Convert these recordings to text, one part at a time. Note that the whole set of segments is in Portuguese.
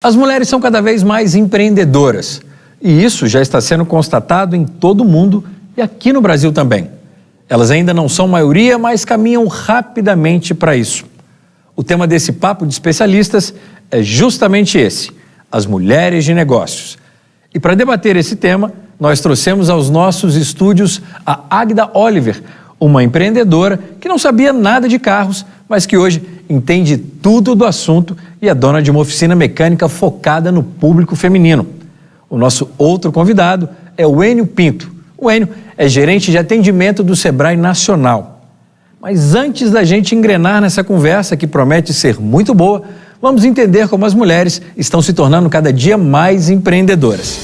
As mulheres são cada vez mais empreendedoras e isso já está sendo constatado em todo o mundo e aqui no Brasil também. Elas ainda não são maioria, mas caminham rapidamente para isso. O tema desse papo de especialistas é justamente esse, as mulheres de negócios. E para debater esse tema, nós trouxemos aos nossos estúdios a Águida Oliver, uma empreendedora que não sabia nada de carros, mas que hoje entende tudo do assunto e é dona de uma oficina mecânica focada no público feminino. O nosso outro convidado é o Enio Pinto. O Enio é gerente de atendimento do Sebrae Nacional. Mas antes da gente engrenar nessa conversa, que promete ser muito boa, vamos entender como as mulheres estão se tornando cada dia mais empreendedoras.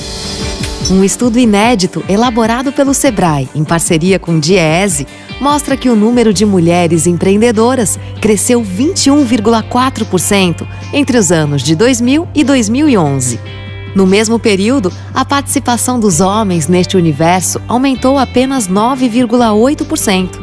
Um estudo inédito elaborado pelo Sebrae, em parceria com o Diese, mostra que o número de mulheres empreendedoras cresceu 21,4% entre os anos de 2000 e 2011. No mesmo período, a participação dos homens neste universo aumentou apenas 9,8%.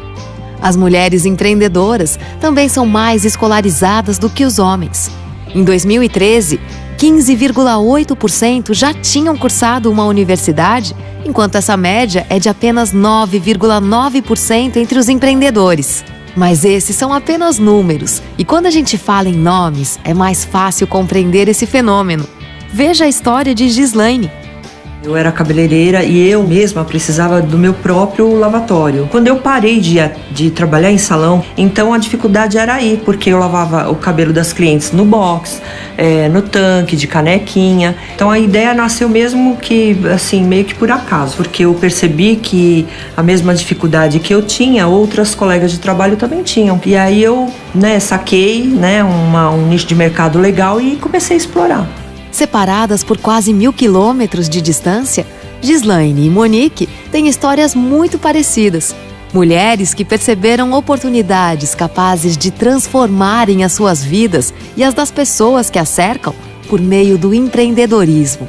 As mulheres empreendedoras também são mais escolarizadas do que os homens. Em 2013, 15,8% já tinham cursado uma universidade, enquanto essa média é de apenas 9,9% entre os empreendedores. Mas esses são apenas números, e quando a gente fala em nomes, é mais fácil compreender esse fenômeno. Veja a história de Gislaine. Eu era cabeleireira e eu mesma precisava do meu próprio lavatório. Quando eu parei de trabalhar em salão, então a dificuldade era aí, porque eu lavava o cabelo das clientes no box, no tanque, de canequinha. Então a ideia nasceu mesmo que, assim, meio que por acaso, porque eu percebi que a mesma dificuldade que eu tinha, outras colegas de trabalho também tinham. E aí eu, saquei, um nicho de mercado legal e comecei a explorar. Separadas por quase 1.000 quilômetros de distância, Gislaine e Monique têm histórias muito parecidas. Mulheres que perceberam oportunidades capazes de transformarem as suas vidas e as das pessoas que as cercam por meio do empreendedorismo.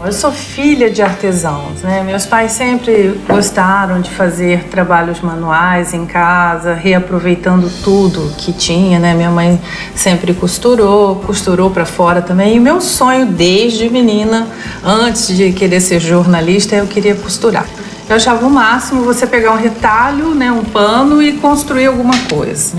Eu sou filha de artesãos, Meus pais sempre gostaram de fazer trabalhos manuais em casa, reaproveitando tudo que tinha, Minha mãe sempre costurou para fora também. E meu sonho desde menina, antes de querer ser jornalista, eu queria costurar. Eu achava o máximo você pegar um retalho, um pano e construir alguma coisa.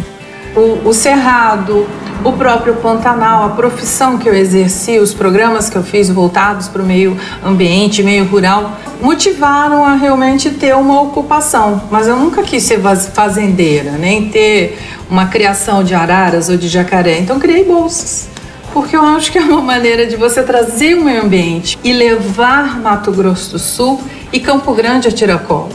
O cerrado, o próprio Pantanal, a profissão que eu exerci, os programas que eu fiz voltados para o meio ambiente, meio rural, motivaram a realmente ter uma ocupação. Mas eu nunca quis ser fazendeira, nem ter uma criação de araras ou de jacaré. Então criei bolsas, porque eu acho que é uma maneira de você trazer o meio ambiente e levar Mato Grosso do Sul e Campo Grande a tiracolo.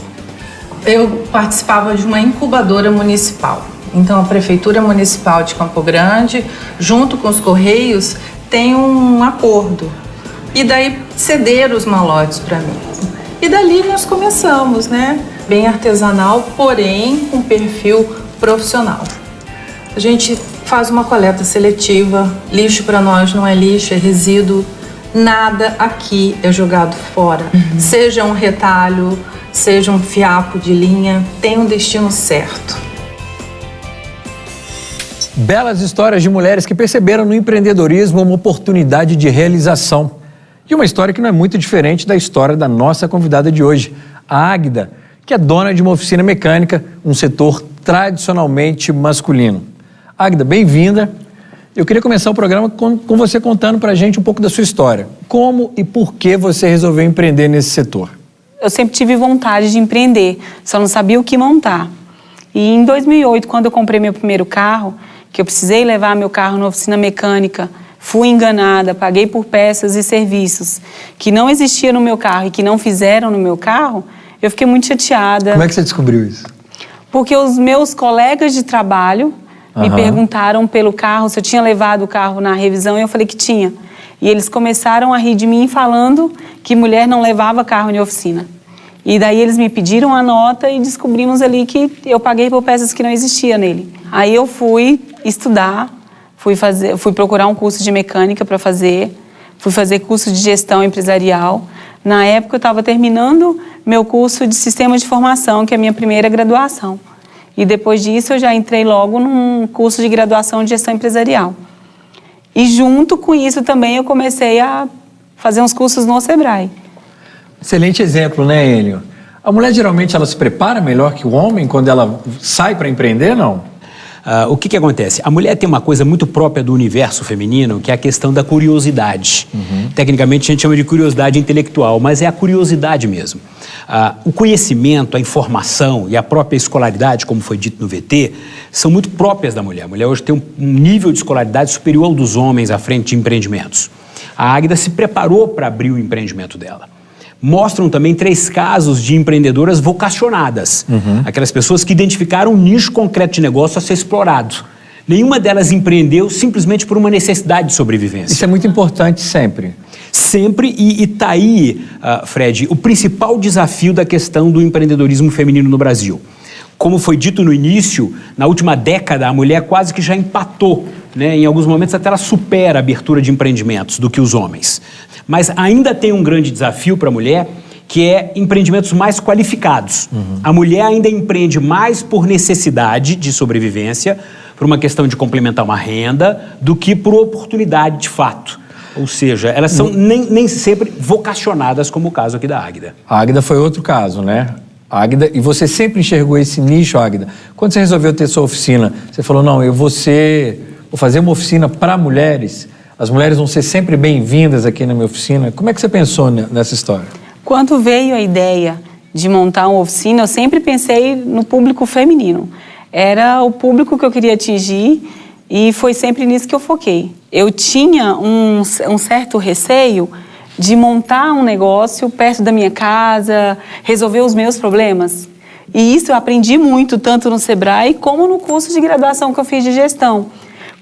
Eu participava de uma incubadora municipal. Então, a Prefeitura Municipal de Campo Grande, junto com os Correios, tem um acordo. E daí cederam os malotes para mim. E dali nós começamos, Bem artesanal, porém com perfil profissional. A gente faz uma coleta seletiva, lixo para nós não é lixo, é resíduo. Nada aqui é jogado fora. Seja um retalho, seja um fiapo de linha, tem um destino certo. Belas histórias de mulheres que perceberam no empreendedorismo uma oportunidade de realização. E uma história que não é muito diferente da história da nossa convidada de hoje, a Águida, que é dona de uma oficina mecânica, um setor tradicionalmente masculino. Águida, bem-vinda. Eu queria começar o programa com você contando pra gente um pouco da sua história. Como e por que você resolveu empreender nesse setor? Eu sempre tive vontade de empreender, só não sabia o que montar. E em 2008, quando eu comprei meu primeiro carro, que eu precisei levar meu carro na oficina mecânica, fui enganada, paguei por peças e serviços que não existiam no meu carro e que não fizeram no meu carro, eu fiquei muito chateada. Como é que você descobriu isso? Porque os meus colegas de trabalho me perguntaram pelo carro, se eu tinha levado o carro na revisão, e eu falei que tinha. E eles começaram a rir de mim falando que mulher não levava carro em oficina. E daí eles me pediram a nota e descobrimos ali que eu paguei por peças que não existiam nele. Aí eu fui estudar, fui procurar um curso de mecânica para fazer, fui fazer curso de gestão empresarial. Na época eu estava terminando meu curso de sistema de formação, que é a minha primeira graduação. E depois disso eu já entrei logo num curso de graduação de gestão empresarial. E junto com isso também eu comecei a fazer uns cursos no Sebrae. Excelente exemplo, né, Enio? A mulher geralmente ela se prepara melhor que o homem quando ela sai para empreender, não? O que acontece? A mulher tem uma coisa muito própria do universo feminino, que é a questão da curiosidade. Tecnicamente a gente chama de curiosidade intelectual, mas é a curiosidade mesmo. O conhecimento, a informação e a própria escolaridade, como foi dito no VT, são muito próprias da mulher. A mulher hoje tem um nível de escolaridade superior ao dos homens à frente de empreendimentos. A Águida se preparou para abrir o empreendimento dela. Mostram também 3 casos de empreendedoras vocacionadas. Aquelas pessoas que identificaram um nicho concreto de negócio a ser explorado. Nenhuma delas empreendeu simplesmente por uma necessidade de sobrevivência. Isso é muito importante sempre. Sempre, e tá aí, Fred, o principal desafio da questão do empreendedorismo feminino no Brasil. Como foi dito no início, na última década a mulher quase que já empatou, né? Em alguns momentos até ela supera a abertura de empreendimentos do que os homens. Mas ainda tem um grande desafio para a mulher, que é empreendimentos mais qualificados. A mulher ainda empreende mais por necessidade de sobrevivência, por uma questão de complementar uma renda, do que por oportunidade de fato. Ou seja, elas são nem sempre vocacionadas, como o caso aqui da Águida. A Águida foi outro caso, né? Águida, e você sempre enxergou esse nicho, Águida. Quando você resolveu ter sua oficina, você falou, não, vou fazer uma oficina para mulheres. As mulheres vão ser sempre bem-vindas aqui na minha oficina. Como é que você pensou nessa história? Quando veio a ideia de montar uma oficina, eu sempre pensei no público feminino. Era o público que eu queria atingir e foi sempre nisso que eu foquei. Eu tinha um certo receio de montar um negócio perto da minha casa, resolver os meus problemas. E isso eu aprendi muito, tanto no Sebrae como no curso de graduação que eu fiz de gestão.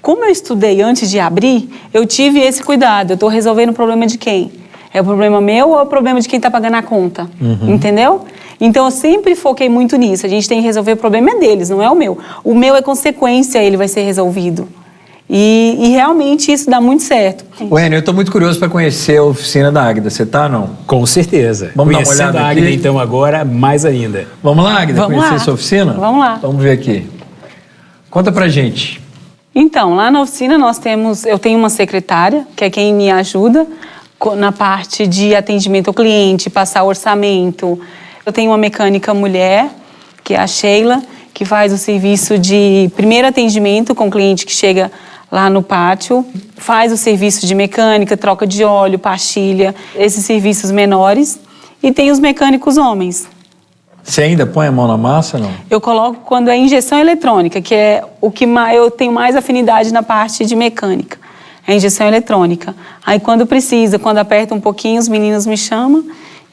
Como eu estudei antes de abrir, eu tive esse cuidado. Eu estou resolvendo o problema de quem? É o problema meu ou é o problema de quem está pagando a conta? Entendeu? Então, eu sempre foquei muito nisso. A gente tem que resolver o problema deles, não é o meu. O meu é consequência, ele vai ser resolvido. E realmente isso dá muito certo. Enio, eu estou muito curioso para conhecer a oficina da Águida. Você está, não? Com certeza. Vamos dar uma Conhecendo olhada a Águida, aqui? então, agora, mais ainda. Vamos lá, Águida, Vamos conhecer lá. sua oficina? Vamos lá. Vamos ver aqui. Conta pra gente. Então, lá na oficina eu tenho uma secretária, que é quem me ajuda na parte de atendimento ao cliente, passar orçamento. Eu tenho uma mecânica mulher, que é a Sheila, que faz o serviço de primeiro atendimento com o cliente que chega lá no pátio, faz o serviço de mecânica, troca de óleo, pastilha, esses serviços menores. E tem os mecânicos homens. Você ainda põe a mão na massa, não? Eu coloco quando é injeção eletrônica, que é o que eu tenho mais afinidade na parte de mecânica. É injeção eletrônica. Aí quando precisa, quando aperta um pouquinho, os meninos me chamam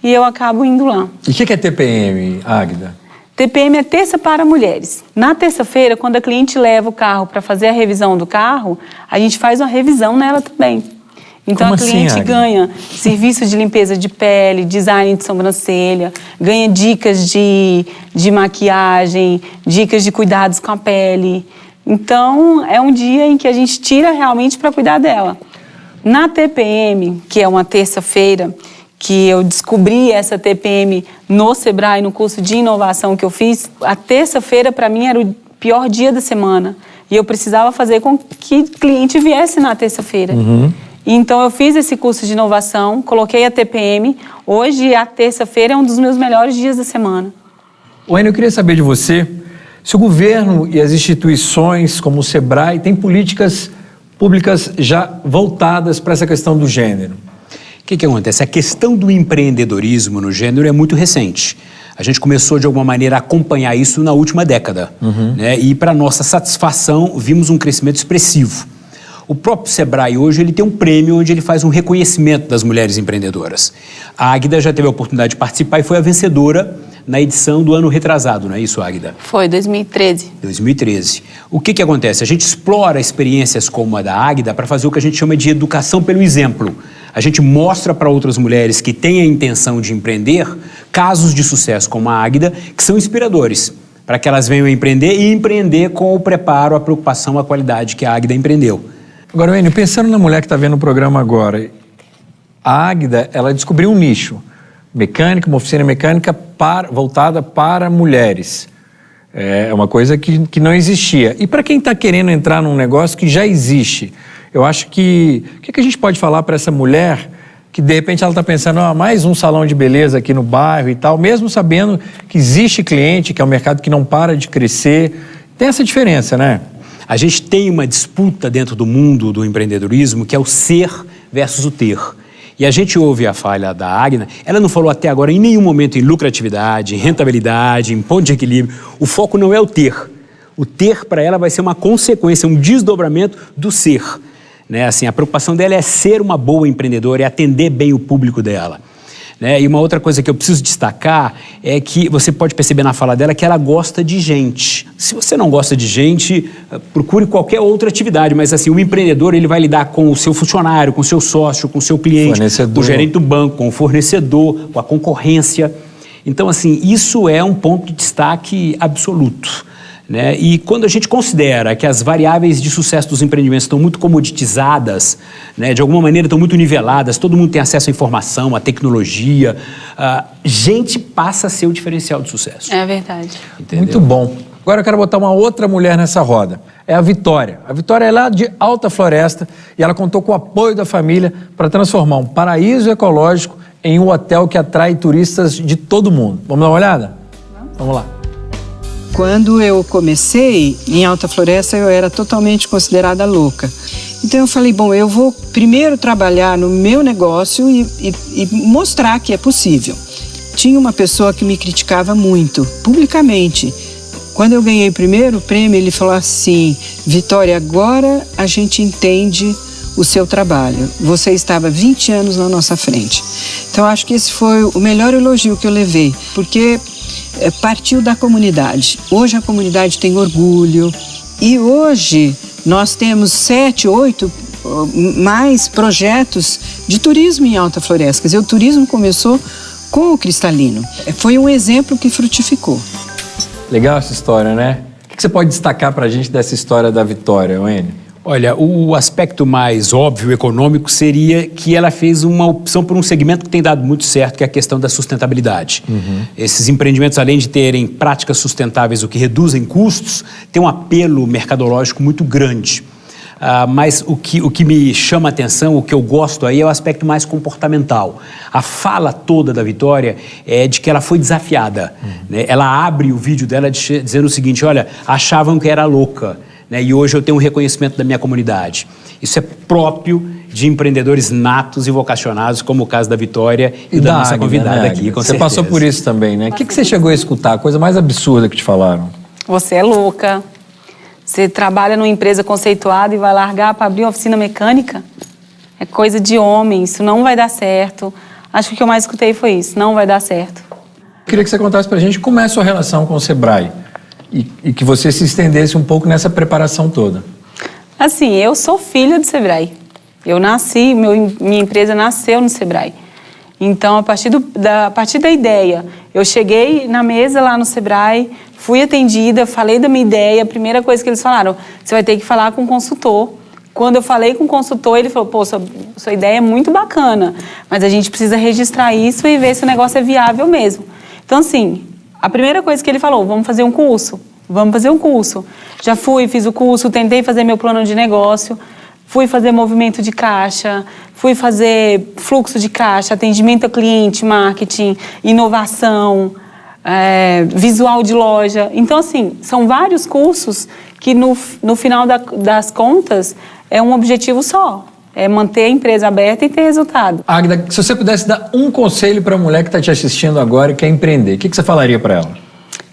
e eu acabo indo lá. E o que é TPM, Águida? TPM é terça para mulheres. Na terça-feira, quando a cliente leva o carro para fazer a revisão do carro, a gente faz uma revisão nela também. Então, Como a cliente assim, ganha serviço de limpeza de pele, design de sobrancelha, ganha dicas de maquiagem, dicas de cuidados com a pele. Então, é um dia em que a gente tira realmente para cuidar dela. Na TPM, que é uma terça-feira, que eu descobri essa TPM no Sebrae, no curso de inovação que eu fiz, a terça-feira, para mim, era o pior dia da semana. E eu precisava fazer com que o cliente viesse na terça-feira. Então, eu fiz esse curso de inovação, coloquei a TPM. Hoje, a terça-feira é um dos meus melhores dias da semana. Enio, eu queria saber de você se o governo e as instituições como o Sebrae têm políticas públicas já voltadas para essa questão do gênero. O que acontece? A questão do empreendedorismo no gênero é muito recente. A gente começou, de alguma maneira, a acompanhar isso na última década. Né? E, para nossa satisfação, vimos um crescimento expressivo. O próprio Sebrae hoje ele tem um prêmio onde ele faz um reconhecimento das mulheres empreendedoras. A Águida já teve a oportunidade de participar e foi a vencedora na edição do ano retrasado, não é isso, Águida? Foi, 2013. 2013. O que acontece? A gente explora experiências como a da Águida para fazer o que a gente chama de educação pelo exemplo. A gente mostra para outras mulheres que têm a intenção de empreender casos de sucesso como a Águida, que são inspiradores, para que elas venham a empreender e empreender com o preparo, a preocupação, a qualidade que a Águida empreendeu. Agora, Enio, pensando na mulher que está vendo o programa agora, a Águida, ela descobriu um nicho, mecânica, uma oficina mecânica voltada para mulheres. É uma coisa que não existia. E para quem está querendo entrar num negócio que já existe, eu acho que... O que a gente pode falar para essa mulher que, de repente, ela está pensando, mais um salão de beleza aqui no bairro e tal, mesmo sabendo que existe cliente, que é um mercado que não para de crescer. Tem essa diferença, né? A gente tem uma disputa dentro do mundo do empreendedorismo que é o ser versus o ter. E a gente ouve a fala da Águida, ela não falou até agora em nenhum momento em lucratividade, em rentabilidade, em ponto de equilíbrio. O foco não é o ter. O ter para ela vai ser uma consequência, um desdobramento do ser. Né? Assim, a preocupação dela é ser uma boa empreendedora, é atender bem o público dela. Né? E uma outra coisa que eu preciso destacar é que você pode perceber na fala dela que ela gosta de gente. Se você não gosta de gente, procure qualquer outra atividade, mas assim, o empreendedor ele vai lidar com o seu funcionário, com o seu sócio, com o seu cliente, com o gerente do banco, com o fornecedor, com a concorrência. Então, assim, isso é um ponto de destaque absoluto. Né? E quando a gente considera que as variáveis de sucesso dos empreendimentos estão muito comoditizadas, né? De alguma maneira estão muito niveladas, todo mundo tem acesso à informação, à tecnologia, gente passa a ser o diferencial de sucesso. É verdade. Entendeu? Muito bom. Agora eu quero botar uma outra mulher nessa roda. É a Vitória. A Vitória é lá de Alta Floresta e ela contou com o apoio da família para transformar um paraíso ecológico em um hotel que atrai turistas de todo mundo. Vamos dar uma olhada? Vamos lá. Quando eu comecei em Alta Floresta, eu era totalmente considerada louca. Então eu falei, bom, eu vou primeiro trabalhar no meu negócio e mostrar que é possível. Tinha uma pessoa que me criticava muito, publicamente. Quando eu ganhei o primeiro prêmio, ele falou assim, Vitória, agora a gente entende o seu trabalho. Você estava 20 anos na nossa frente. Então acho que esse foi o melhor elogio que eu levei, porque partiu da comunidade. Hoje a comunidade tem orgulho e hoje nós temos 7, 8 mais projetos de turismo em Alta Floresta. Quer dizer, o turismo começou com o Cristalino. Foi um exemplo que frutificou. Legal essa história, né? O que você pode destacar para a gente dessa história da Vitória, Enio? Olha, o aspecto mais óbvio, econômico, seria que ela fez uma opção por um segmento que tem dado muito certo, que é a questão da sustentabilidade. Esses empreendimentos, além de terem práticas sustentáveis, o que reduzem custos, têm um apelo mercadológico muito grande. Mas o que me chama a atenção, o que eu gosto aí, é o aspecto mais comportamental. A fala toda da Vitória é de que ela foi desafiada. Né? Ela abre o vídeo dela dizendo o seguinte, olha, achavam que era louca. Né? E hoje eu tenho um reconhecimento da minha comunidade. Isso é próprio de empreendedores natos e vocacionados, como o caso da Vitória e da nossa convidada aqui, com certeza. Você passou por isso também, né? O que você chegou a escutar? A coisa mais absurda que te falaram? Você é louca. Você trabalha numa empresa conceituada e vai largar para abrir uma oficina mecânica? É coisa de homem, isso não vai dar certo. Acho que o que eu mais escutei foi isso, não vai dar certo. Queria que você contasse pra gente como é a sua relação com o Sebrae. E que você se estendesse um pouco nessa preparação toda. Assim, eu sou filha do Sebrae. Eu nasci, minha empresa nasceu no Sebrae. Então, a partir da ideia, eu cheguei na mesa lá no Sebrae, fui atendida, falei da minha ideia, a primeira coisa que eles falaram, você vai ter que falar com o consultor. Quando eu falei com o consultor, ele falou, pô, sua ideia é muito bacana, mas a gente precisa registrar isso e ver se o negócio é viável mesmo. Então, assim, a primeira coisa que ele falou, vamos fazer um curso? Vamos fazer um curso. Já fiz o curso, tentei fazer meu plano de negócio, fui fazer movimento de caixa, fui fazer fluxo de caixa, atendimento ao cliente, marketing, inovação, visual de loja. Então, assim, são vários cursos que no final das contas é um objetivo só. É manter a empresa aberta e ter resultado. Águida, se você pudesse dar um conselho para a mulher que está te assistindo agora e quer empreender, o que você falaria para ela?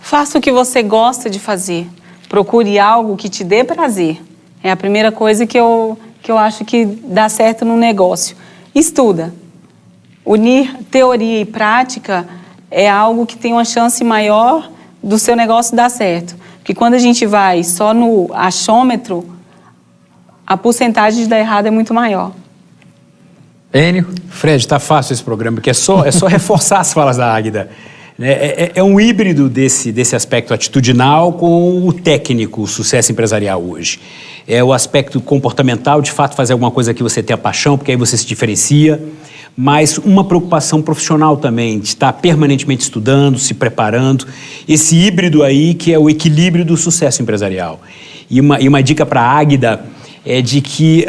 Faça o que você gosta de fazer. Procure algo que te dê prazer. É a primeira coisa que eu acho que dá certo no negócio. Estuda. Unir teoria e prática é algo que tem uma chance maior do seu negócio dar certo. Porque quando a gente vai só no achômetro, a porcentagem de dar errado é muito maior. Enio? Fred, tá fácil esse programa, porque é só reforçar as falas da Águida. É um híbrido desse aspecto atitudinal com o técnico, o sucesso empresarial hoje. É o aspecto comportamental, de fato fazer alguma coisa que você tenha paixão, porque aí você se diferencia, mas uma preocupação profissional também, de estar permanentemente estudando, se preparando. Esse híbrido aí que é o equilíbrio do sucesso empresarial. E uma dica para a Águida é de que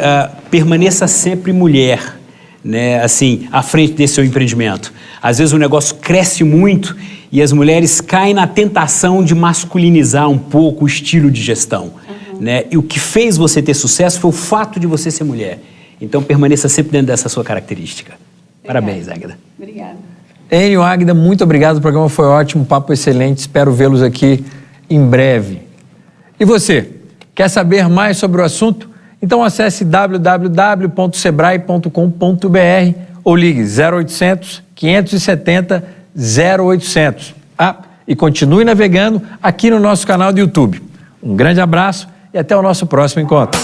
permaneça sempre mulher, né, assim, à frente desse seu empreendimento. Às vezes o negócio cresce muito e as mulheres caem na tentação de masculinizar um pouco o estilo de gestão. Né? E o que fez você ter sucesso foi o fato de você ser mulher. Então permaneça sempre dentro dessa sua característica. Parabéns, Águida. Obrigada. Enio, Águida, muito obrigado, o programa foi ótimo, papo excelente, espero vê-los aqui em breve. E você, quer saber mais sobre o assunto? Então acesse www.sebrae.com.br ou ligue 0800 570 0800. E continue navegando aqui no nosso canal do YouTube. Um grande abraço e até o nosso próximo encontro.